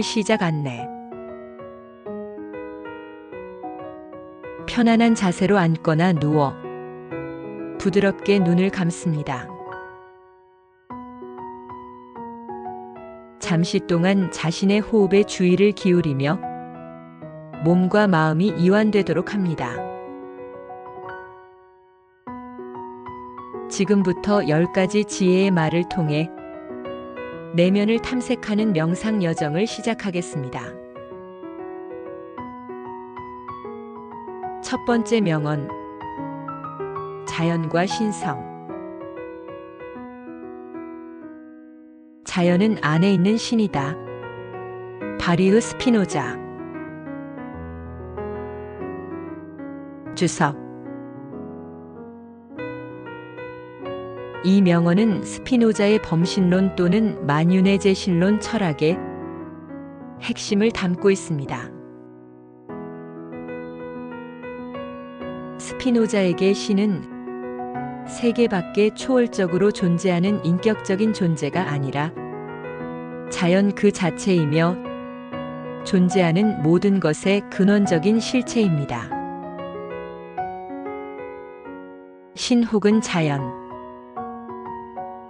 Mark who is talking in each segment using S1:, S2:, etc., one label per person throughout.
S1: 시작 안내. 편안한 자세로 앉거나 누워 부드럽게 눈을 감습니다. 잠시 동안 자신의 호흡에 주의를 기울이며 몸과 마음이 이완되도록 합니다. 지금부터 10가지 지혜의 말을 통해 내면을 탐색하는 명상 여정을 시작하겠습니다. 첫 번째 명언. 자연과 신성. 자연은 안에 있는 신이다. 바리흐 스피노자. 주석. 이 명언은 스피노자의 범신론 또는 만윤의 재신론 철학의 핵심을 담고 있습니다. 스피노자에게 신은 세계 밖에 초월적으로 존재하는 인격적인 존재가 아니라 자연 그 자체이며 존재하는 모든 것의 근원적인 실체입니다. 신 혹은 자연.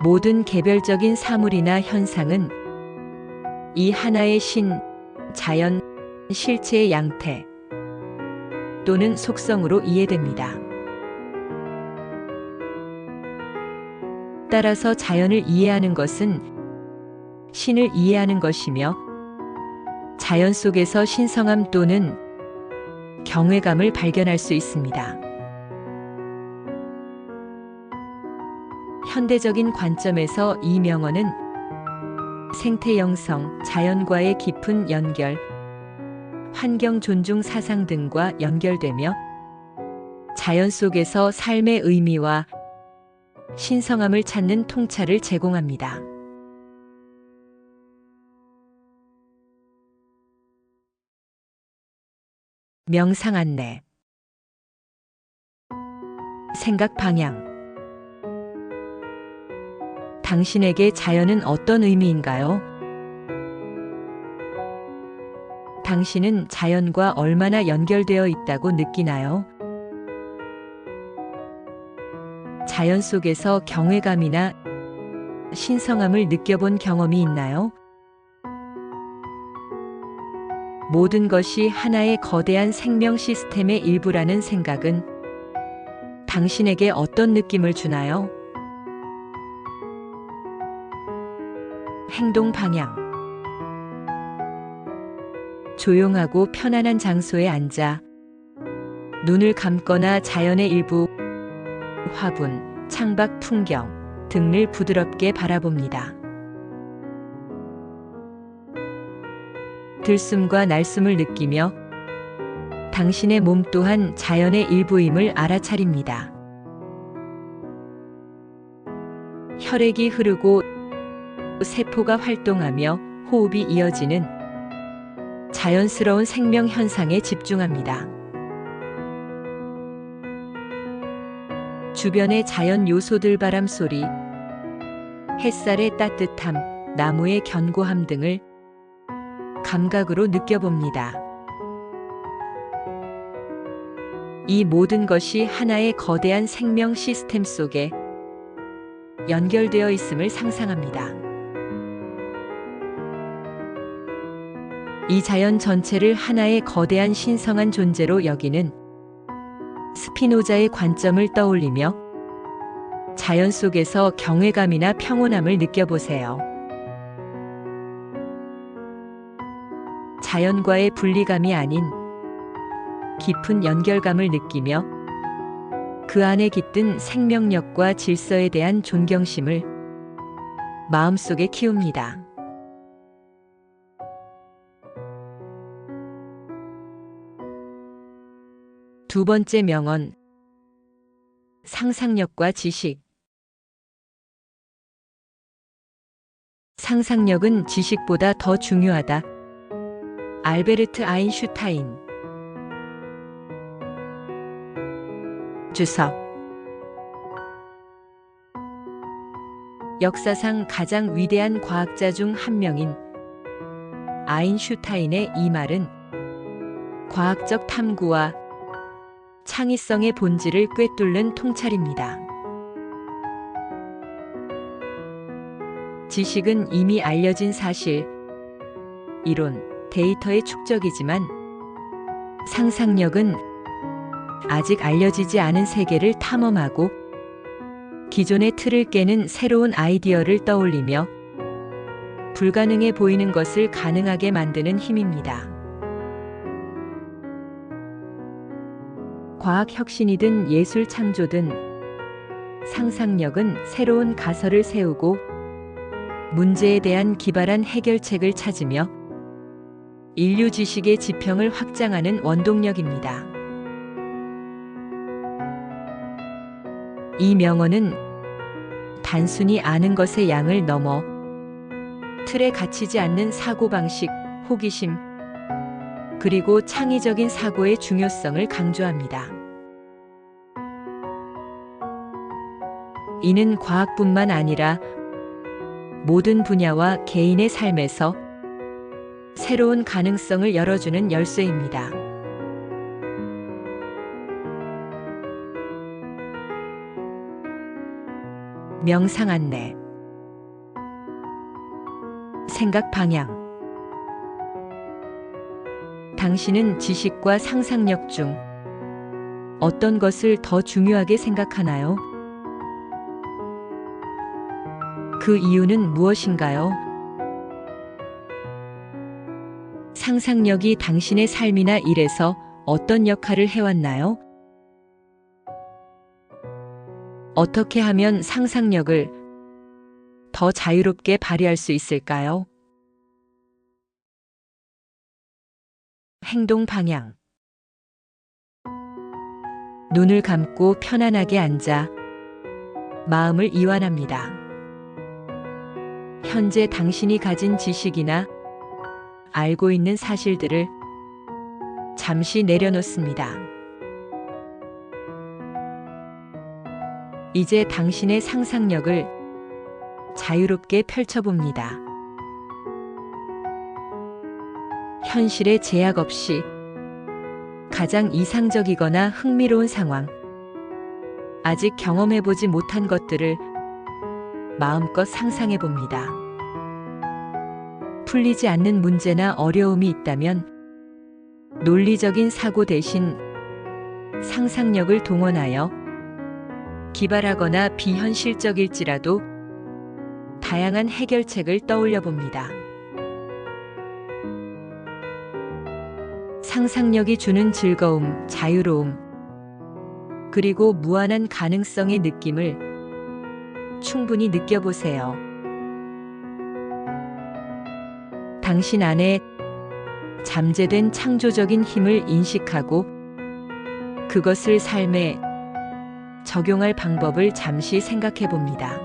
S1: 모든 개별적인 사물이나 현상은 이 하나의 신, 자연, 실체의 양태 또는 속성으로 이해됩니다. 따라서 자연을 이해하는 것은 신을 이해하는 것이며 자연 속에서 신성함 또는 경외감을 발견할 수 있습니다. 현대적인 관점에서 이 명언은 생태 영성, 자연과의 깊은 연결, 환경 존중 사상 등과 연결되며 자연 속에서 삶의 의미와 신성함을 찾는 통찰을 제공합니다. 명상 안내. 생각 방향. 당신에게 자연은 어떤 의미인가요? 당신은 자연과 얼마나 연결되어 있다고 느끼나요? 자연 속에서 경외감이나 신성함을 느껴본 경험이 있나요? 모든 것이 하나의 거대한 생명 시스템의 일부라는 생각은 당신에게 어떤 느낌을 주나요? 행동 방향. 조용하고 편안한 장소에 앉아 눈을 감거나 자연의 일부, 화분, 창밖 풍경 등을 부드럽게 바라봅니다. 들숨과 날숨을 느끼며 당신의 몸 또한 자연의 일부임을 알아차립니다. 혈액이 흐르고 세포가 활동하며 호흡이 이어지는 자연스러운 생명 현상에 집중합니다. 주변의 자연 요소들, 바람 소리, 햇살의 따뜻함, 나무의 견고함 등을 감각으로 느껴봅니다. 이 모든 것이 하나의 거대한 생명 시스템 속에 연결되어 있음을 상상합니다. 이 자연 전체를 하나의 거대한 신성한 존재로 여기는 스피노자의 관점을 떠올리며 자연 속에서 경외감이나 평온함을 느껴보세요. 자연과의 분리감이 아닌 깊은 연결감을 느끼며 그 안에 깃든 생명력과 질서에 대한 존경심을 마음속에 키웁니다. 두 번째 명언. 상상력과 지식. 상상력은 지식보다 더 중요하다. 알베르트 아인슈타인. 주석. 역사상 가장 위대한 과학자 중 한 명인 아인슈타인의 이 말은 과학적 탐구와 창의성의 본질을 꿰뚫는 통찰입니다. 지식은 이미 알려진 사실, 이론, 데이터의 축적이지만 상상력은 아직 알려지지 않은 세계를 탐험하고 기존의 틀을 깨는 새로운 아이디어를 떠올리며 불가능해 보이는 것을 가능하게 만드는 힘입니다. 과학 혁신이든 예술 창조든 상상력은 새로운 가설을 세우고 문제에 대한 기발한 해결책을 찾으며 인류 지식의 지평을 확장하는 원동력입니다. 이 명언은 단순히 아는 것의 양을 넘어 틀에 갇히지 않는 사고방식, 호기심, 그리고 창의적인 사고의 중요성을 강조합니다. 이는 과학뿐만 아니라 모든 분야와 개인의 삶에서 새로운 가능성을 열어주는 열쇠입니다. 명상 안내. 생각 방향. 당신은 지식과 상상력 중 어떤 것을 더 중요하게 생각하나요? 그 이유는 무엇인가요? 상상력이 당신의 삶이나 일에서 어떤 역할을 해왔나요? 어떻게 하면 상상력을 더 자유롭게 발휘할 수 있을까요? 행동 방향. 눈을 감고 편안하게 앉아 마음을 이완합니다. 현재 당신이 가진 지식이나 알고 있는 사실들을 잠시 내려놓습니다. 이제 당신의 상상력을 자유롭게 펼쳐봅니다. 현실의 제약 없이 가장 이상적이거나 흥미로운 상황, 아직 경험해보지 못한 것들을 마음껏 상상해봅니다. 풀리지 않는 문제나 어려움이 있다면 논리적인 사고 대신 상상력을 동원하여 기발하거나 비현실적일지라도 다양한 해결책을 떠올려 봅니다. 상상력이 주는 즐거움, 자유로움, 그리고 무한한 가능성의 느낌을 충분히 느껴보세요. 당신 안에 잠재된 창조적인 힘을 인식하고 그것을 삶에 적용할 방법을 잠시 생각해 봅니다.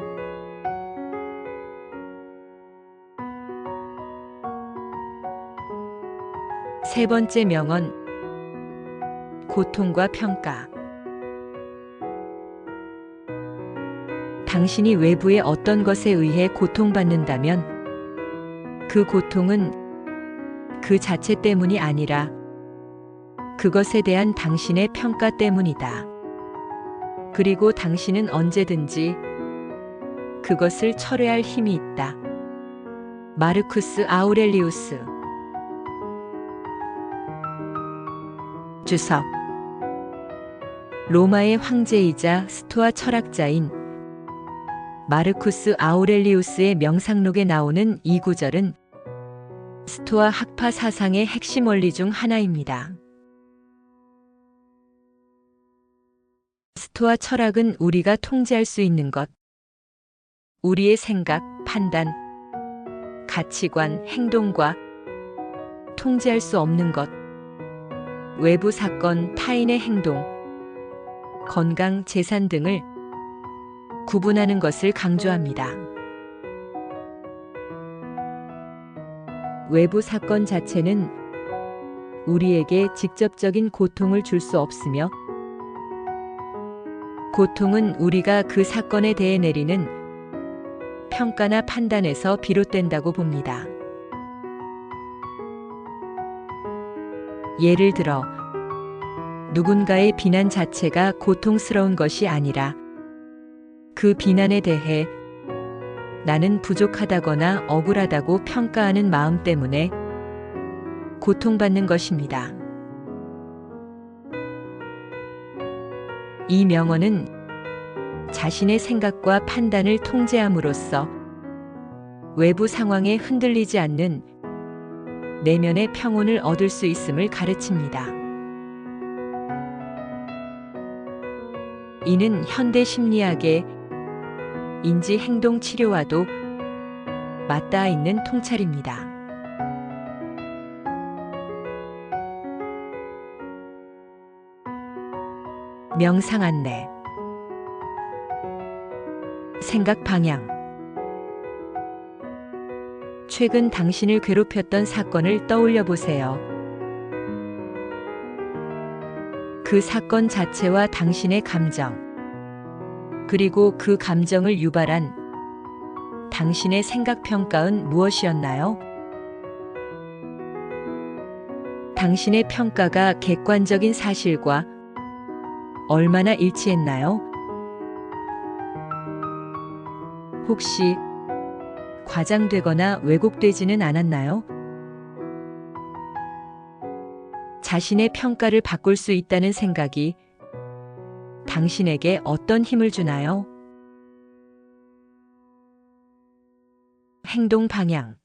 S1: 세 번째 명언, 고통과 평가. 당신이 외부의 어떤 것에 의해 고통받는다면 그 고통은 그 자체 때문이 아니라 그것에 대한 당신의 평가 때문이다. 그리고 당신은 언제든지 그것을 철회할 힘이 있다. 마르쿠스 아우렐리우스. 주석. 로마의 황제이자 스토아 철학자인 마르쿠스 아우렐리우스의 명상록에 나오는 이 구절은 스토아 학파 사상의 핵심 원리 중 하나입니다. 스토아 철학은 우리가 통제할 수 있는 것, 우리의 생각, 판단, 가치관, 행동과 통제할 수 없는 것, 외부 사건, 타인의 행동, 건강, 재산 등을 구분하는 것을 강조합니다. 외부 사건 자체는 우리에게 직접적인 고통을 줄 수 없으며 고통은 우리가 그 사건에 대해 내리는 평가나 판단에서 비롯된다고 봅니다. 예를 들어 누군가의 비난 자체가 고통스러운 것이 아니라 그 비난에 대해 나는 부족하다거나 억울하다고 평가하는 마음 때문에 고통받는 것입니다. 이 명언은 자신의 생각과 판단을 통제함으로써 외부 상황에 흔들리지 않는 내면의 평온을 얻을 수 있음을 가르칩니다. 이는 현대 심리학의 인지 행동 치료와도 맞닿아 있는 통찰입니다. 명상 안내. 생각 방향. 최근 당신을 괴롭혔던 사건을 떠올려 보세요. 그 사건 자체와 당신의 감정, 그리고 그 감정을 유발한 당신의 생각 평가는 무엇이었나요? 당신의 평가가 객관적인 사실과 얼마나 일치했나요? 혹시 과장되거나 왜곡되지는 않았나요? 자신의 평가를 바꿀 수 있다는 생각이 당신에게 어떤 힘을 주나요? 행동 방향.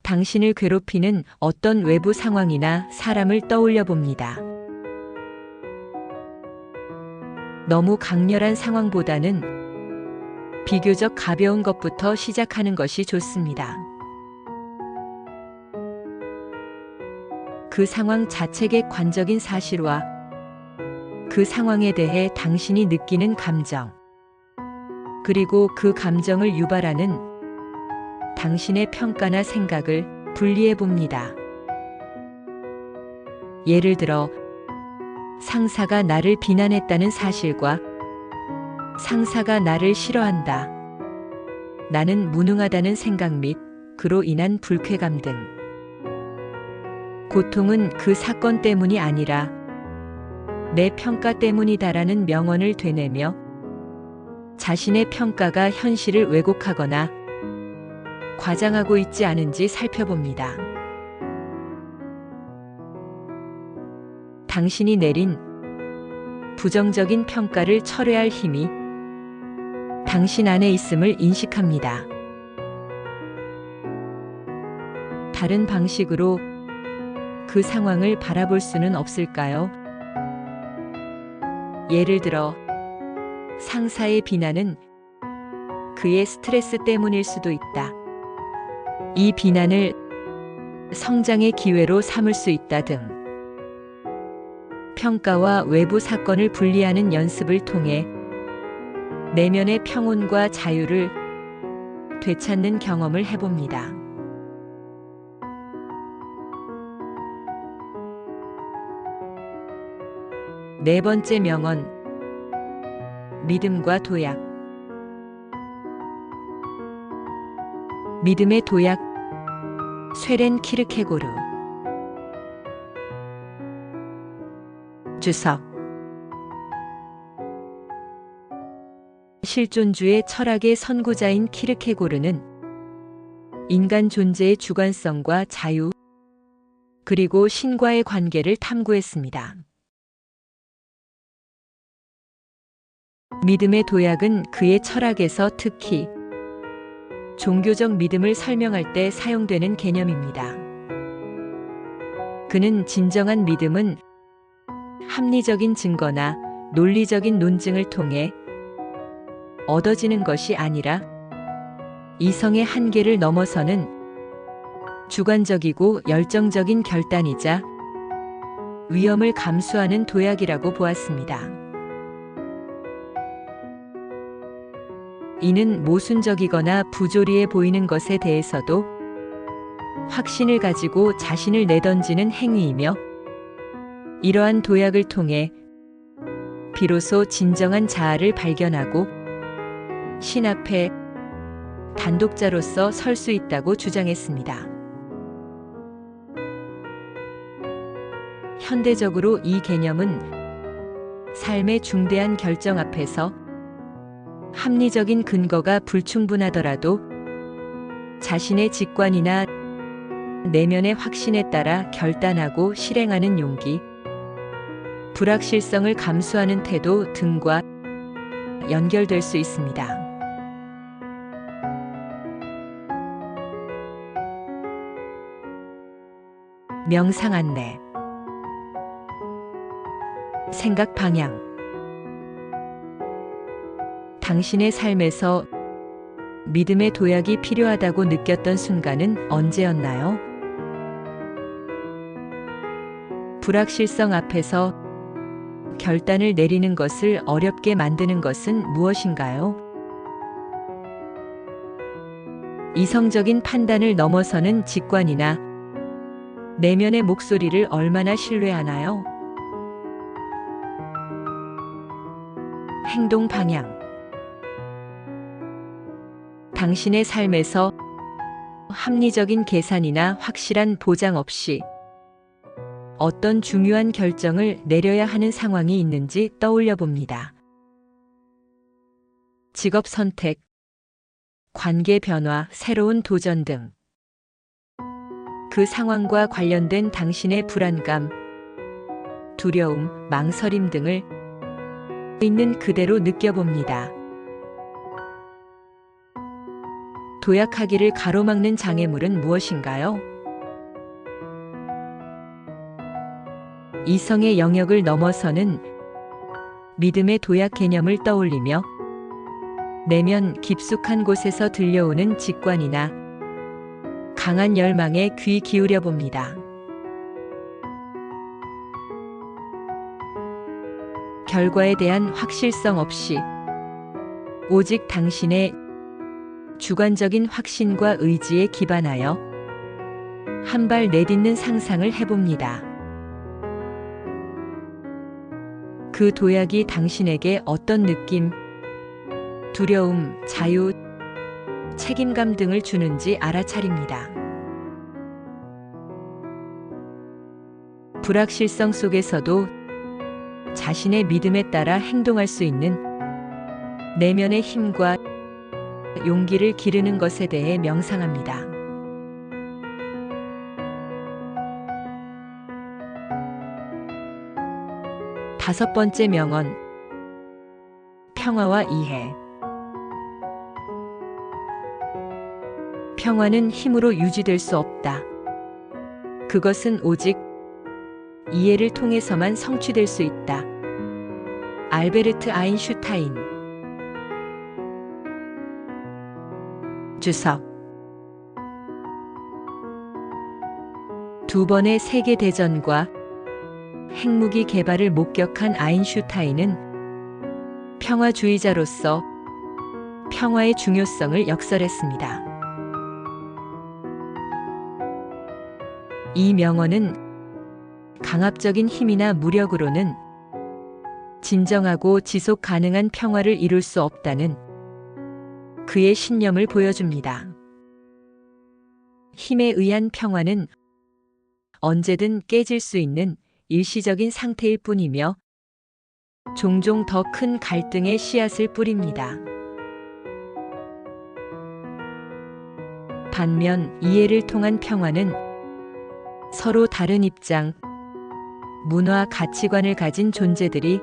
S1: 당신을 괴롭히는 어떤 외부 상황이나 사람을 떠올려 봅니다. 너무 강렬한 상황보다는 비교적 가벼운 것부터 시작하는 것이 좋습니다. 그 상황 자체 객관적인 사실과 그 상황에 대해 당신이 느끼는 감정, 그리고 그 감정을 유발하는 당신의 평가나 생각을 분리해 봅니다. 예를 들어, 상사가 나를 비난했다는 사실과 상사가 나를 싫어한다, 나는 무능하다는 생각 및 그로 인한 불쾌감 등. 고통은 그 사건 때문이 아니라 내 평가 때문이다라는 명언을 되뇌며 자신의 평가가 현실을 왜곡하거나 과장하고 있지 않은지 살펴봅니다. 당신이 내린 부정적인 평가를 철회할 힘이 당신 안에 있음을 인식합니다. 다른 방식으로 그 상황을 바라볼 수는 없을까요? 예를 들어, 상사의 비난은 그의 스트레스 때문일 수도 있다. 이 비난을 성장의 기회로 삼을 수 있다 등. 평가와 외부 사건을 분리하는 연습을 통해 내면의 평온과 자유를 되찾는 경험을 해봅니다. 네 번째 명언, 믿음과 도약. 믿음의 도약, 쇠렌 키르케고르. 주석. 실존주의 철학의 선구자인 키르케고르는 인간 존재의 주관성과 자유, 그리고 신과의 관계를 탐구했습니다. 믿음의 도약은 그의 철학에서 특히 종교적 믿음을 설명할 때 사용되는 개념입니다. 그는 진정한 믿음은 합리적인 증거나 논리적인 논증을 통해 얻어지는 것이 아니라 이성의 한계를 넘어서는 주관적이고 열정적인 결단이자 위험을 감수하는 도약이라고 보았습니다. 이는 모순적이거나 부조리해 보이는 것에 대해서도 확신을 가지고 자신을 내던지는 행위이며, 이러한 도약을 통해 비로소 진정한 자아를 발견하고 신 앞에 단독자로서 설 수 있다고 주장했습니다. 현대적으로 이 개념은 삶의 중대한 결정 앞에서 합리적인 근거가 불충분하더라도 자신의 직관이나 내면의 확신에 따라 결단하고 실행하는 용기, 불확실성을 감수하는 태도 등과 연결될 수 있습니다. 명상 안내. 생각 방향. 당신의 삶에서 믿음의 도약이 필요하다고 느꼈던 순간은 언제였나요? 불확실성 앞에서 결단을 내리는 것을 어렵게 만드는 것은 무엇인가요? 이성적인 판단을 넘어서는 직관이나 내면의 목소리를 얼마나 신뢰하나요? 행동 방향. 당신의 삶에서 합리적인 계산이나 확실한 보장 없이 어떤 중요한 결정을 내려야 하는 상황이 있는지 떠올려 봅니다. 직업 선택, 관계 변화, 새로운 도전 등 그 상황과 관련된 당신의 불안감, 두려움, 망설임 등을 있는 그대로 느껴봅니다. 도약하기를 가로막는 장애물은 무엇인가요? 이성의 영역을 넘어서는 믿음의 도약 개념을 떠올리며 내면 깊숙한 곳에서 들려오는 직관이나 강한 열망에 귀 기울여 봅니다. 결과에 대한 확실성 없이 오직 당신의 주관적인 확신과 의지에 기반하여 한 발 내딛는 상상을 해봅니다. 그 도약이 당신에게 어떤 느낌, 두려움, 자유, 책임감 등을 주는지 알아차립니다. 불확실성 속에서도 자신의 믿음에 따라 행동할 수 있는 내면의 힘과 용기를 기르는 것에 대해 명상합니다. 다섯 번째 명언. 평화와 이해. 평화는 힘으로 유지될 수 없다. 그것은 오직 이해를 통해서만 성취될 수 있다. 알베르트 아인슈타인. 주석. 두 번의 세계대전과 핵무기 개발을 목격한 아인슈타인은 평화주의자로서 평화의 중요성을 역설했습니다. 이 명언은 강압적인 힘이나 무력으로는 진정하고 지속 가능한 평화를 이룰 수 없다는 그의 신념을 보여줍니다. 힘에 의한 평화는 언제든 깨질 수 있는 일시적인 상태일 뿐이며 종종 더 큰 갈등의 씨앗을 뿌립니다. 반면 이해를 통한 평화는 서로 다른 입장, 문화, 가치관을 가진 존재들이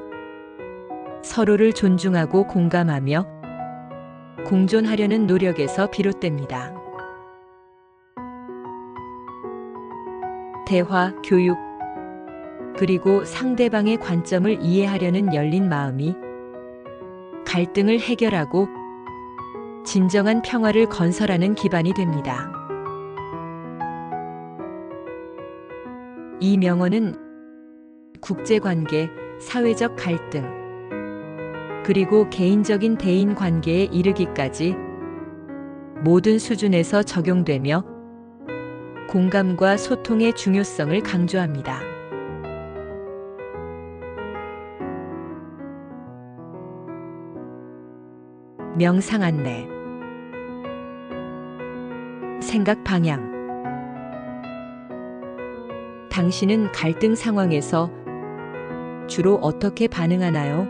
S1: 서로를 존중하고 공감하며 공존하려는 노력에서 비롯됩니다. 대화, 교육, 그리고 상대방의 관점을 이해하려는 열린 마음이 갈등을 해결하고 진정한 평화를 건설하는 기반이 됩니다. 이 명언은 국제관계, 사회적 갈등, 그리고 개인적인 대인 관계에 이르기까지 모든 수준에서 적용되며 공감과 소통의 중요성을 강조합니다. 명상 안내. 생각 방향. 당신은 갈등 상황에서 주로 어떻게 반응하나요?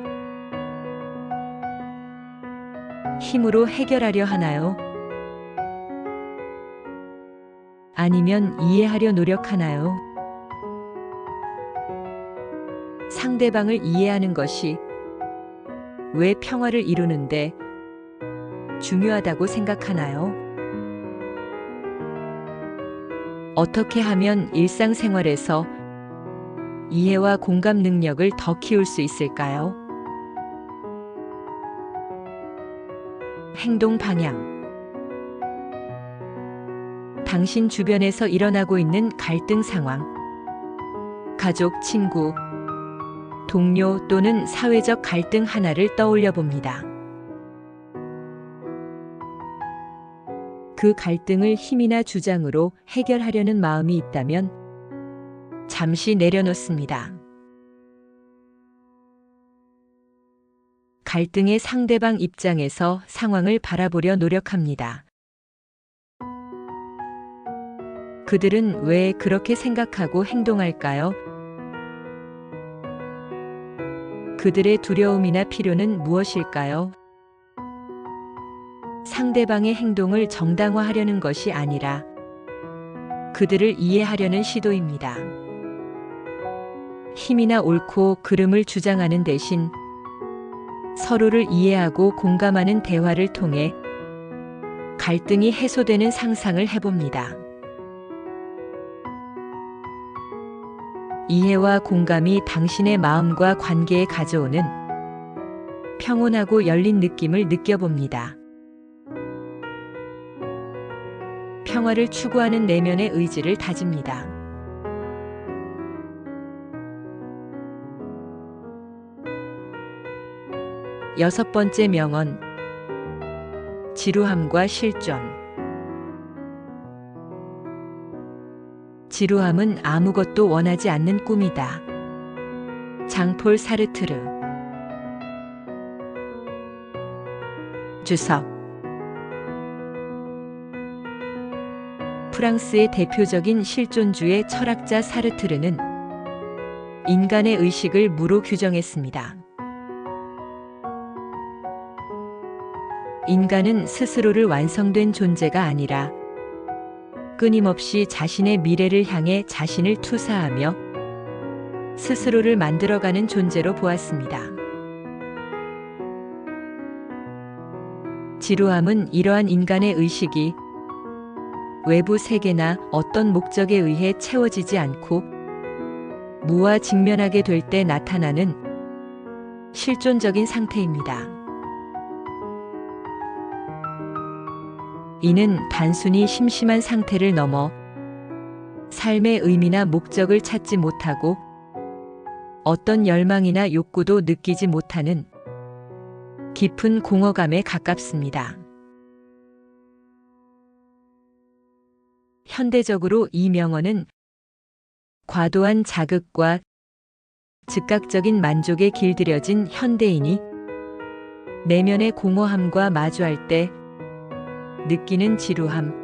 S1: 힘으로 해결하려 하나요? 아니면 이해하려 노력하나요? 상대방을 이해하는 것이 왜 평화를 이루는데 중요하다고 생각하나요? 어떻게 하면 일상생활에서 이해와 공감 능력을 더 키울 수 있을까요? 행동 방향. 당신 주변에서 일어나고 있는 갈등 상황, 가족, 친구, 동료 또는 사회적 갈등 하나를 떠올려 봅니다. 그 갈등을 힘이나 주장으로 해결하려는 마음이 있다면 잠시 내려놓습니다. 갈등의 상대방 입장에서 상황을 바라보려 노력합니다. 그들은 왜 그렇게 생각하고 행동할까요? 그들의 두려움이나 필요는 무엇일까요? 상대방의 행동을 정당화하려는 것이 아니라 그들을 이해하려는 시도입니다. 힘이나 옳고 그름을 주장하는 대신 서로를 이해하고 공감하는 대화를 통해 갈등이 해소되는 상상을 해봅니다. 이해와 공감이 당신의 마음과 관계에 가져오는 평온하고 열린 느낌을 느껴봅니다. 평화를 추구하는 내면의 의지를 다집니다. 여섯 번째 명언. 지루함과 실존. 지루함은 아무것도 원하지 않는 꿈이다. 장폴 사르트르. 주석. 프랑스의 대표적인 실존주의 철학자 사르트르는 인간의 의식을 무로 규정했습니다. 인간은 스스로를 완성된 존재가 아니라 끊임없이 자신의 미래를 향해 자신을 투사하며 스스로를 만들어가는 존재로 보았습니다. 지루함은 이러한 인간의 의식이 외부 세계나 어떤 목적에 의해 채워지지 않고 무와 직면하게 될 때 나타나는 실존적인 상태입니다. 이는 단순히 심심한 상태를 넘어 삶의 의미나 목적을 찾지 못하고 어떤 열망이나 욕구도 느끼지 못하는 깊은 공허감에 가깝습니다. 현대적으로 이 명언은 과도한 자극과 즉각적인 만족에 길들여진 현대인이 내면의 공허함과 마주할 때 느끼는 지루함,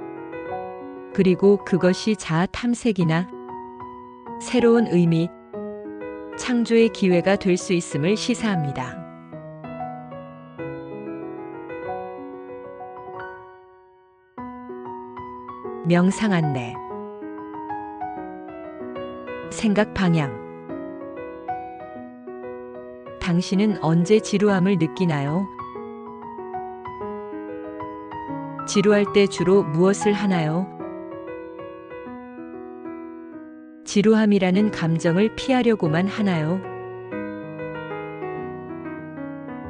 S1: 그리고 그것이 자아 탐색이나 새로운 의미, 창조의 기회가 될 수 있음을 시사합니다. 명상 안내. 생각 방향. 당신은 언제 지루함을 느끼나요? 지루할 때 주로 무엇을 하나요? 지루함이라는 감정을 피하려고만 하나요?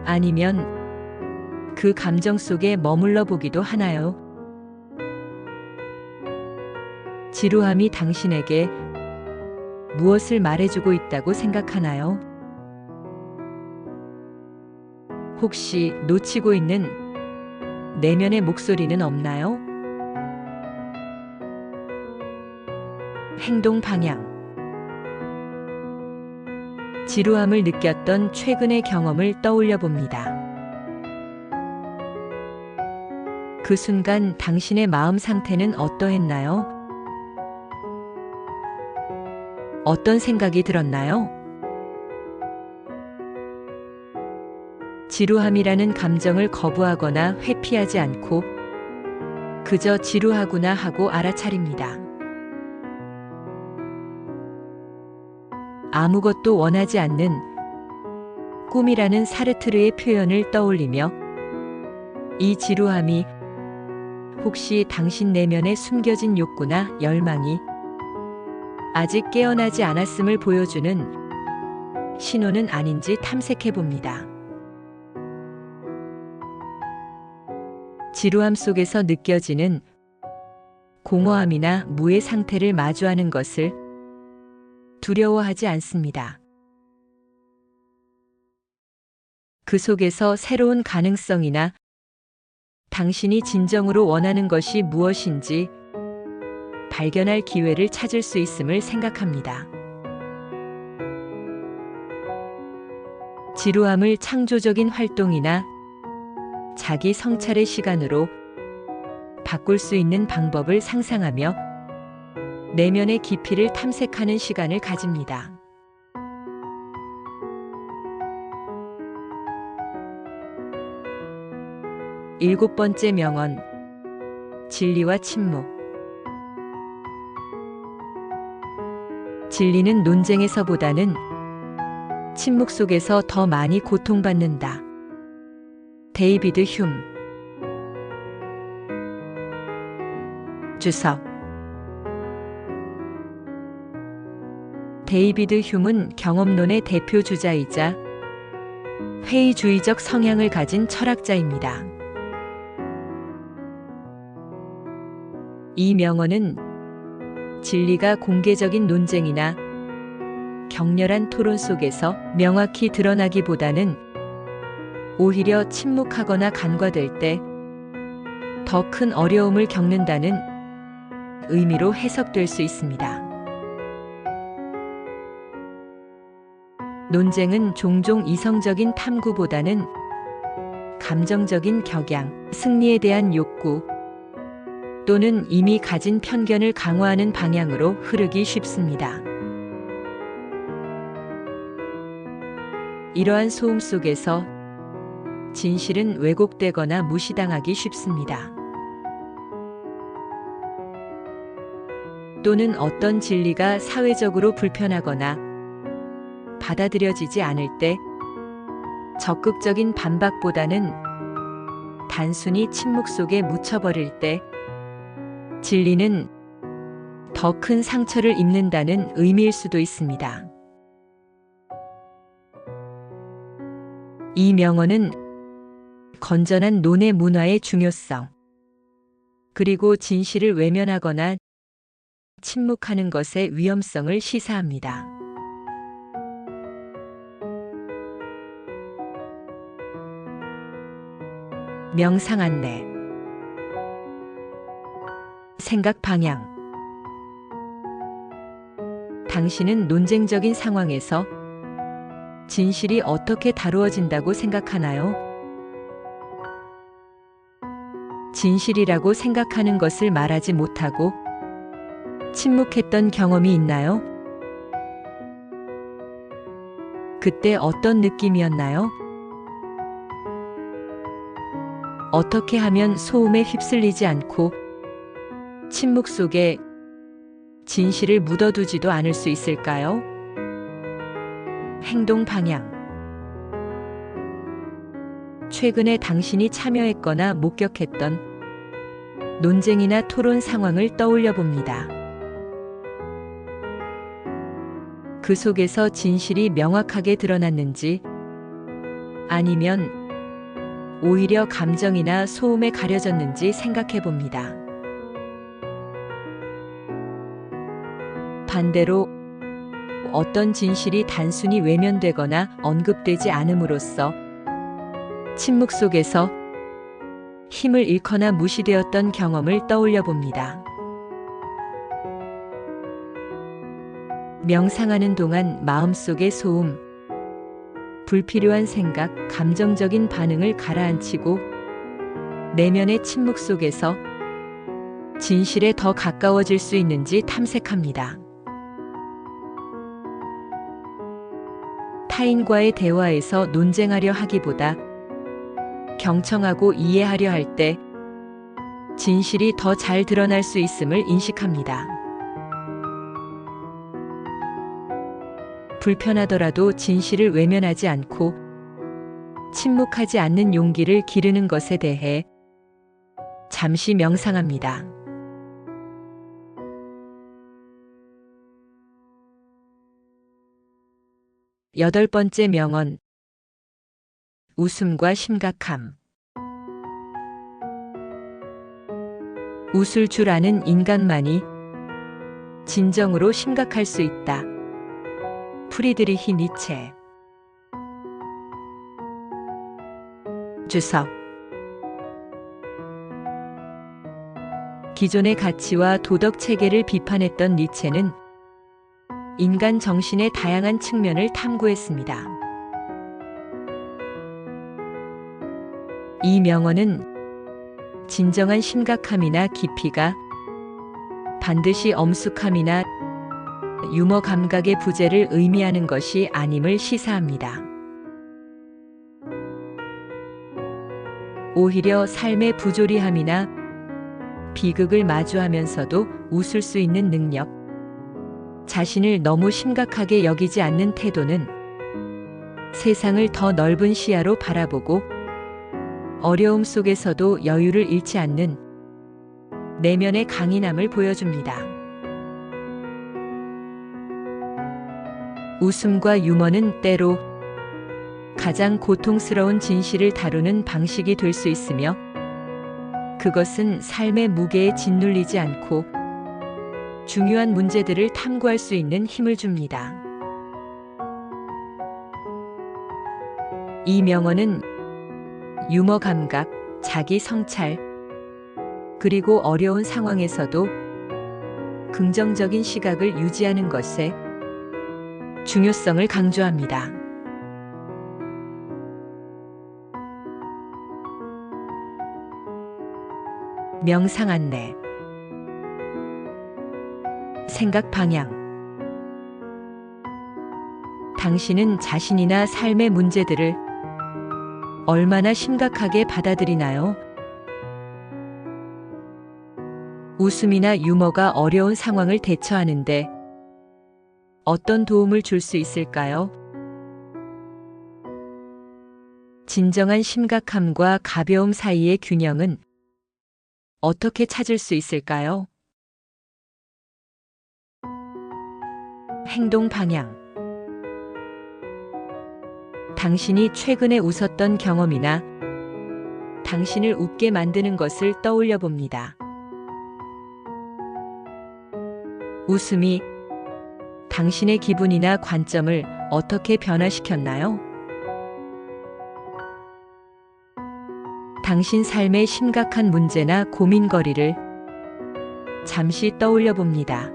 S1: 아니면 그 감정 속에 머물러 보기도 하나요? 지루함이 당신에게 무엇을 말해주고 있다고 생각하나요? 혹시 놓치고 있는 내면의 목소리는 없나요? 행동 방향. 지루함을 느꼈던 최근의 경험을 떠올려 봅니다. 그 순간 당신의 마음 상태는 어떠했나요? 어떤 생각이 들었나요? 지루함이라는 감정을 거부하거나 회피하지 않고 그저 지루하구나 하고 알아차립니다. 아무것도 원하지 않는 꿈이라는 사르트르의 표현을 떠올리며 이 지루함이 혹시 당신 내면에 숨겨진 욕구나 열망이 아직 깨어나지 않았음을 보여주는 신호는 아닌지 탐색해 봅니다. 지루함 속에서 느껴지는 공허함이나 무의 상태를 마주하는 것을 두려워하지 않습니다. 그 속에서 새로운 가능성이나 당신이 진정으로 원하는 것이 무엇인지 발견할 기회를 찾을 수 있음을 생각합니다. 지루함을 창조적인 활동이나 자기 성찰의 시간으로 바꿀 수 있는 방법을 상상하며 내면의 깊이를 탐색하는 시간을 가집니다. 일곱 번째 명언, 진리와 침묵. 진리는 논쟁에서보다는 침묵 속에서 더 많이 고통받는다. 데이비드 휴m. 주석. 데이비드 휴m은 경험론의 대표 주자이자 회의주의적 성향을 가진 철학자입니다. 이 명언은 진리가 공개적인 논쟁이나 격렬한 토론 속에서 명확히 드러나기보다는 오히려 침묵하거나 간과될 때 더 큰 어려움을 겪는다는 의미로 해석될 수 있습니다. 논쟁은 종종 이성적인 탐구보다는 감정적인 격양, 승리에 대한 욕구 또는 이미 가진 편견을 강화하는 방향으로 흐르기 쉽습니다. 이러한 소음 속에서 진실은 왜곡되거나 무시당하기 쉽습니다. 또는 어떤 진리가 사회적으로 불편하거나 받아들여지지 않을 때 적극적인 반박보다는 단순히 침묵 속에 묻혀버릴 때 진리는 더 큰 상처를 입는다는 의미일 수도 있습니다. 이 명언은 건전한 논의 문화의 중요성, 그리고 진실을 외면하거나 침묵하는 것의 위험성을 시사합니다. 명상 안내. 생각 방향. 당신은 논쟁적인 상황에서 진실이 어떻게 다루어진다고 생각하나요? 진실이라고 생각하는 것을 말하지 못하고 침묵했던 경험이 있나요? 그때 어떤 느낌이었나요? 어떻게 하면 소음에 휩쓸리지 않고 침묵 속에 진실을 묻어두지도 않을 수 있을까요? 행동 방향. 최근에 당신이 참여했거나 목격했던 논쟁이나 토론 상황을 떠올려 봅니다. 그 속에서 진실이 명확하게 드러났는지 아니면 오히려 감정이나 소음에 가려졌는지 생각해 봅니다. 반대로 어떤 진실이 단순히 외면되거나 언급되지 않음으로써 침묵 속에서 힘을 잃거나 무시되었던 경험을 떠올려 봅니다. 명상하는 동안 마음속의 소음, 불필요한 생각, 감정적인 반응을 가라앉히고 내면의 침묵 속에서 진실에 더 가까워질 수 있는지 탐색합니다. 타인과의 대화에서 논쟁하려 하기보다 경청하고 이해하려 할 때 진실이 더 잘 드러날 수 있음을 인식합니다. 불편하더라도 진실을 외면하지 않고 침묵하지 않는 용기를 기르는 것에 대해 잠시 명상합니다. 여덟 번째 명언. 웃음과 심각함. 웃을 줄 아는 인간만이 진정으로 심각할 수 있다. 프리드리히 니체. 주석. 기존의 가치와 도덕 체계를 비판했던 니체는 인간 정신의 다양한 측면을 탐구했습니다. 이 명언은 진정한 심각함이나 깊이가 반드시 엄숙함이나 유머 감각의 부재를 의미하는 것이 아님을 시사합니다. 오히려 삶의 부조리함이나 비극을 마주하면서도 웃을 수 있는 능력, 자신을 너무 심각하게 여기지 않는 태도는 세상을 더 넓은 시야로 바라보고 어려움 속에서도 여유를 잃지 않는 내면의 강인함을 보여줍니다. 웃음과 유머는 때로 가장 고통스러운 진실을 다루는 방식이 될 수 있으며 그것은 삶의 무게에 짓눌리지 않고 중요한 문제들을 탐구할 수 있는 힘을 줍니다. 이 명언은 유머 감각, 자기 성찰, 그리고 어려운 상황에서도 긍정적인 시각을 유지하는 것에 중요성을 강조합니다. 명상 안내. 생각 방향. 당신은 자신이나 삶의 문제들을 얼마나 심각하게 받아들이나요? 웃음이나 유머가 어려운 상황을 대처하는데 어떤 도움을 줄 수 있을까요? 진정한 심각함과 가벼움 사이의 균형은 어떻게 찾을 수 있을까요? 행동 방향. 당신이 최근에 웃었던 경험이나 당신을 웃게 만드는 것을 떠올려 봅니다. 웃음이 당신의 기분이나 관점을 어떻게 변화시켰나요? 당신 삶의 심각한 문제나 고민거리를 잠시 떠올려 봅니다.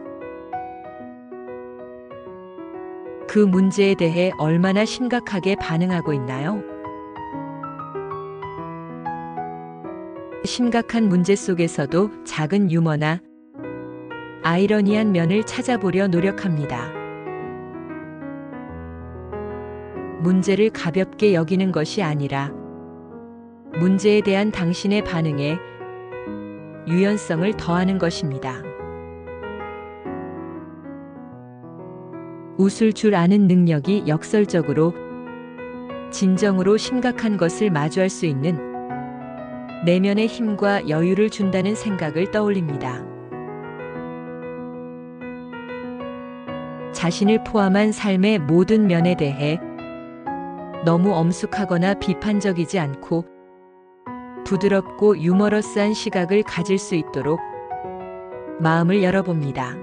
S1: 그 문제에 대해 얼마나 심각하게 반응하고 있나요? 심각한 문제 속에서도 작은 유머나 아이러니한 면을 찾아보려 노력합니다. 문제를 가볍게 여기는 것이 아니라 문제에 대한 당신의 반응에 유연성을 더하는 것입니다. 웃을 줄 아는 능력이 역설적으로 진정으로 심각한 것을 마주할 수 있는 내면의 힘과 여유를 준다는 생각을 떠올립니다. 자신을 포함한 삶의 모든 면에 대해 너무 엄숙하거나 비판적이지 않고 부드럽고 유머러스한 시각을 가질 수 있도록 마음을 열어봅니다.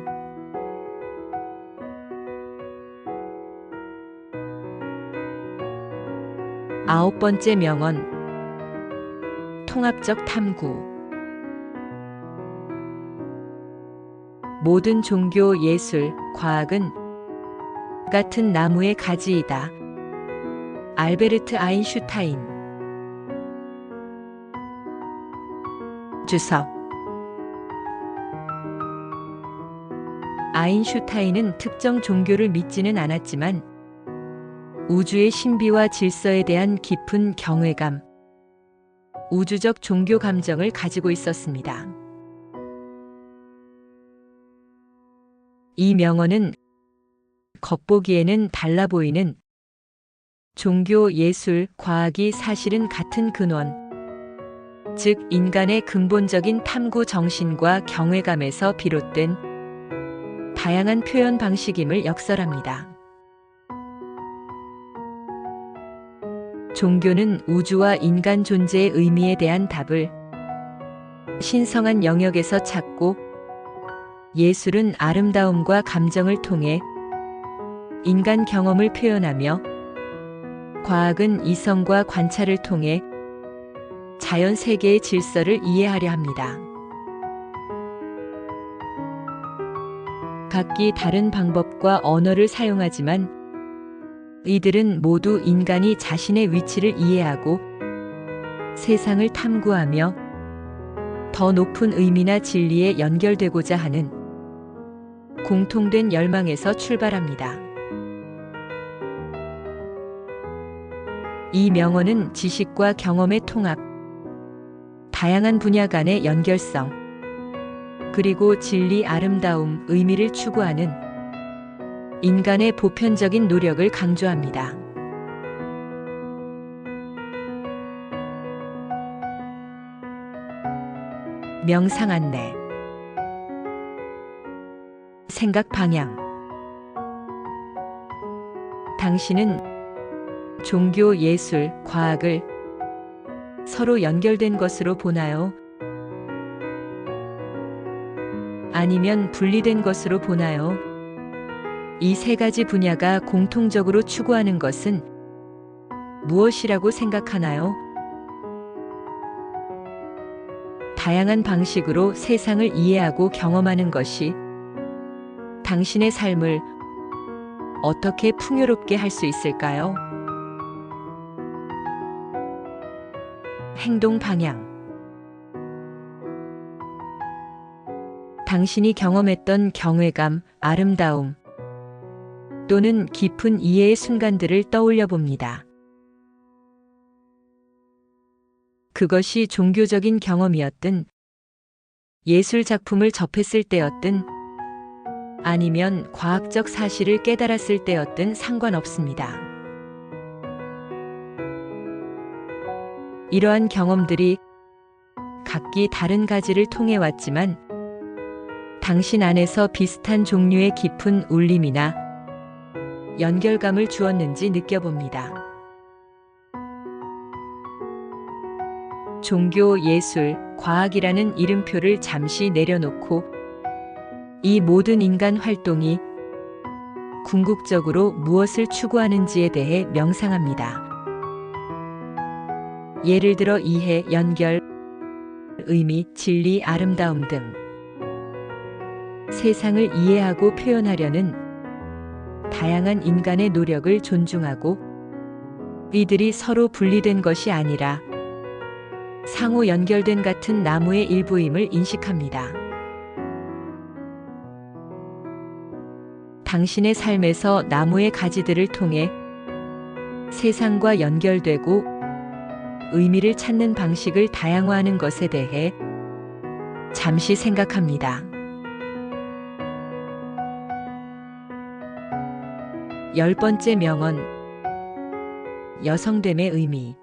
S1: 아홉 번째 명언. 통합적 탐구. 모든 종교, 예술, 과학은 같은 나무의 가지이다. 알베르트 아인슈타인. 주석. 아인슈타인은 특정 종교를 믿지는 않았지만 우주의 신비와 질서에 대한 깊은 경외감, 우주적 종교 감정을 가지고 있었습니다. 이 명언은 겉보기에는 달라 보이는 종교, 예술, 과학이 사실은 같은 근원, 즉 인간의 근본적인 탐구 정신과 경외감에서 비롯된 다양한 표현 방식임을 역설합니다. 종교는 우주와 인간 존재의 의미에 대한 답을 신성한 영역에서 찾고, 예술은 아름다움과 감정을 통해 인간 경험을 표현하며, 과학은 이성과 관찰을 통해 자연 세계의 질서를 이해하려 합니다. 각기 다른 방법과 언어를 사용하지만 이들은 모두 인간이 자신의 위치를 이해하고 세상을 탐구하며 더 높은 의미나 진리에 연결되고자 하는 공통된 열망에서 출발합니다. 이 명언은 지식과 경험의 통합, 다양한 분야 간의 연결성, 그리고 진리, 아름다움, 의미를 추구하는 인간의 보편적인 노력을 강조합니다. 명상 안내. 생각 방향. 당신은 종교, 예술, 과학을 서로 연결된 것으로 보나요? 아니면 분리된 것으로 보나요? 이 세 가지 분야가 공통적으로 추구하는 것은 무엇이라고 생각하나요? 다양한 방식으로 세상을 이해하고 경험하는 것이 당신의 삶을 어떻게 풍요롭게 할 수 있을까요? 행동 방향. 당신이 경험했던 경외감, 아름다움 또는 깊은 이해의 순간들을 떠올려 봅니다. 그것이 종교적인 경험이었든, 예술 작품을 접했을 때였든, 아니면 과학적 사실을 깨달았을 때였든 상관없습니다. 이러한 경험들이 각기 다른 가지를 통해 왔지만 당신 안에서 비슷한 종류의 깊은 울림이나 연결감을 주었는지 느껴봅니다. 종교, 예술, 과학이라는 이름표를 잠시 내려놓고 이 모든 인간 활동이 궁극적으로 무엇을 추구하는지에 대해 명상합니다. 예를 들어 이해, 연결, 의미, 진리, 아름다움 등 세상을 이해하고 표현하려는 다양한 인간의 노력을 존중하고, 이들이 서로 분리된 것이 아니라 상호 연결된 같은 나무의 일부임을 인식합니다. 당신의 삶에서 나무의 가지들을 통해 세상과 연결되고 의미를 찾는 방식을 다양화하는 것에 대해 잠시 생각합니다. 열 번째 명언. 여성됨의 의미.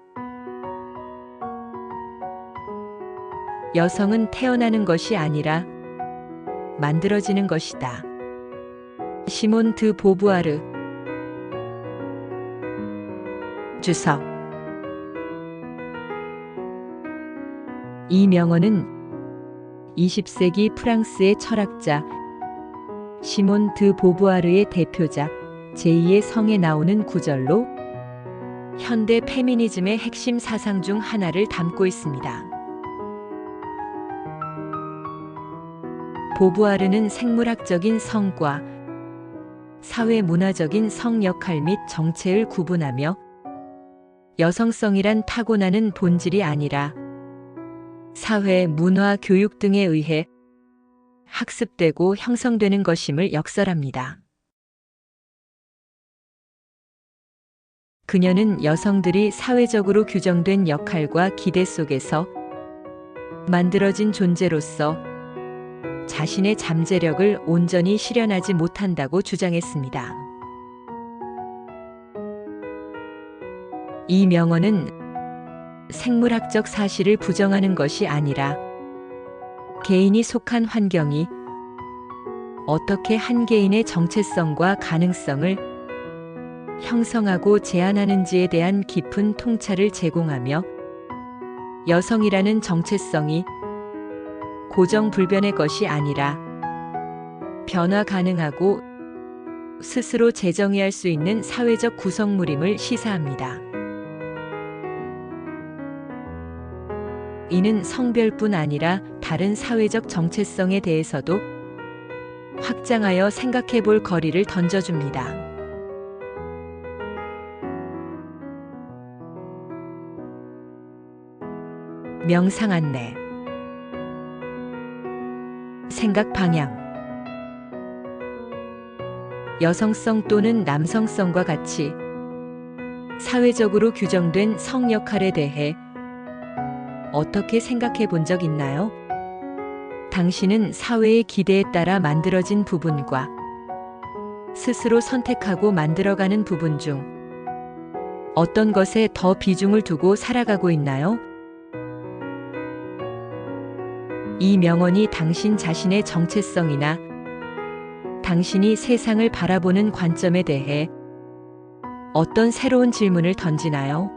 S1: 여성은 태어나는 것이 아니라 만들어지는 것이다. 시몬 드 보부아르. 주석. 이 명언은 20세기 프랑스의 철학자 시몬 드 보부아르의 대표작 제2의 성에 나오는 구절로 현대 페미니즘의 핵심 사상 중 하나를 담고 있습니다. 보부아르는 생물학적인 성과 사회문화적인 성 역할 및 정체를 구분하며, 여성성이란 타고나는 본질이 아니라 사회, 문화, 교육 등에 의해 학습되고 형성되는 것임을 역설합니다. 그녀는 여성들이 사회적으로 규정된 역할과 기대 속에서 만들어진 존재로서 자신의 잠재력을 온전히 실현하지 못한다고 주장했습니다. 이 명언은 생물학적 사실을 부정하는 것이 아니라 개인이 속한 환경이 어떻게 한 개인의 정체성과 가능성을 형성하고 제한하는지에 대한 깊은 통찰을 제공하며 여성이라는 정체성이 고정불변의 것이 아니라 변화 가능하고 스스로 재정의할 수 있는 사회적 구성물임을 시사합니다. 이는 성별뿐 아니라 다른 사회적 정체성에 대해서도 확장하여 생각해 볼 거리를 던져줍니다. 명상 안내. 생각 방향. 여성성 또는 남성성과 같이 사회적으로 규정된 성 역할에 대해 어떻게 생각해 본 적 있나요? 당신은 사회의 기대에 따라 만들어진 부분과 스스로 선택하고 만들어가는 부분 중 어떤 것에 더 비중을 두고 살아가고 있나요? 이 명언이 당신 자신의 정체성이나 당신이 세상을 바라보는 관점에 대해 어떤 새로운 질문을 던지나요?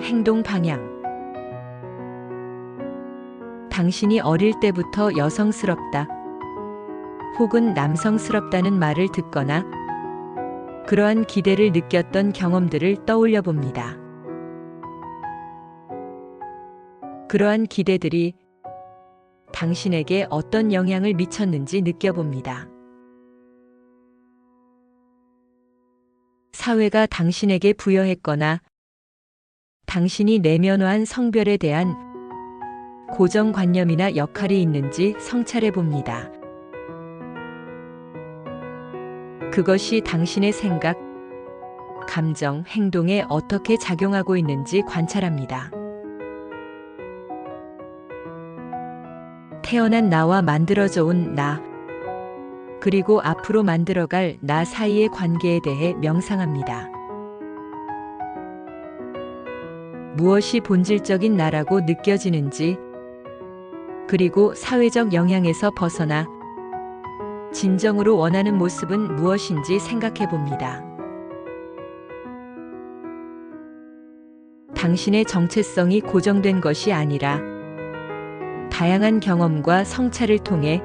S1: 행동 방향. 당신이 어릴 때부터 여성스럽다 혹은 남성스럽다는 말을 듣거나 그러한 기대를 느꼈던 경험들을 떠올려 봅니다. 그러한 기대들이 당신에게 어떤 영향을 미쳤는지 느껴봅니다. 사회가 당신에게 부여했거나 당신이 내면화한 성별에 대한 고정관념이나 역할이 있는지 성찰해 봅니다. 그것이 당신의 생각, 감정, 행동에 어떻게 작용하고 있는지 관찰합니다. 태어난 나와 만들어져 온 나, 그리고 앞으로 만들어갈 나 사이의 관계에 대해 명상합니다. 무엇이 본질적인 나라고 느껴지는지, 그리고 사회적 영향에서 벗어나 진정으로 원하는 모습은 무엇인지 생각해 봅니다. 당신의 정체성이 고정된 것이 아니라 다양한 경험과 성찰을 통해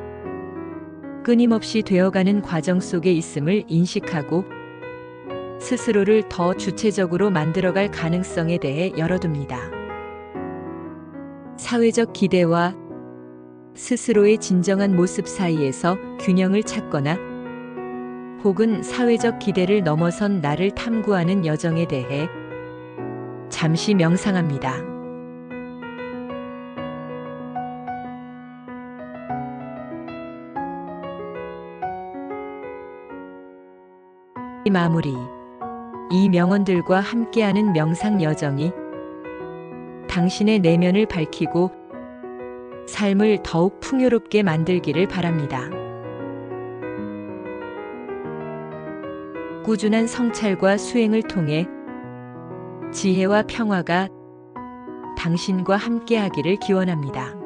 S1: 끊임없이 되어가는 과정 속에 있음을 인식하고 스스로를 더 주체적으로 만들어갈 가능성에 대해 열어둡니다. 사회적 기대와 스스로의 진정한 모습 사이에서 균형을 찾거나 혹은 사회적 기대를 넘어선 나를 탐구하는 여정에 대해 잠시 명상합니다. 마무리. 이 명언들과 함께하는 명상 여정이 당신의 내면을 밝히고 삶을 더욱 풍요롭게 만들기를 바랍니다. 꾸준한 성찰과 수행을 통해 지혜와 평화가 당신과 함께하기를 기원합니다.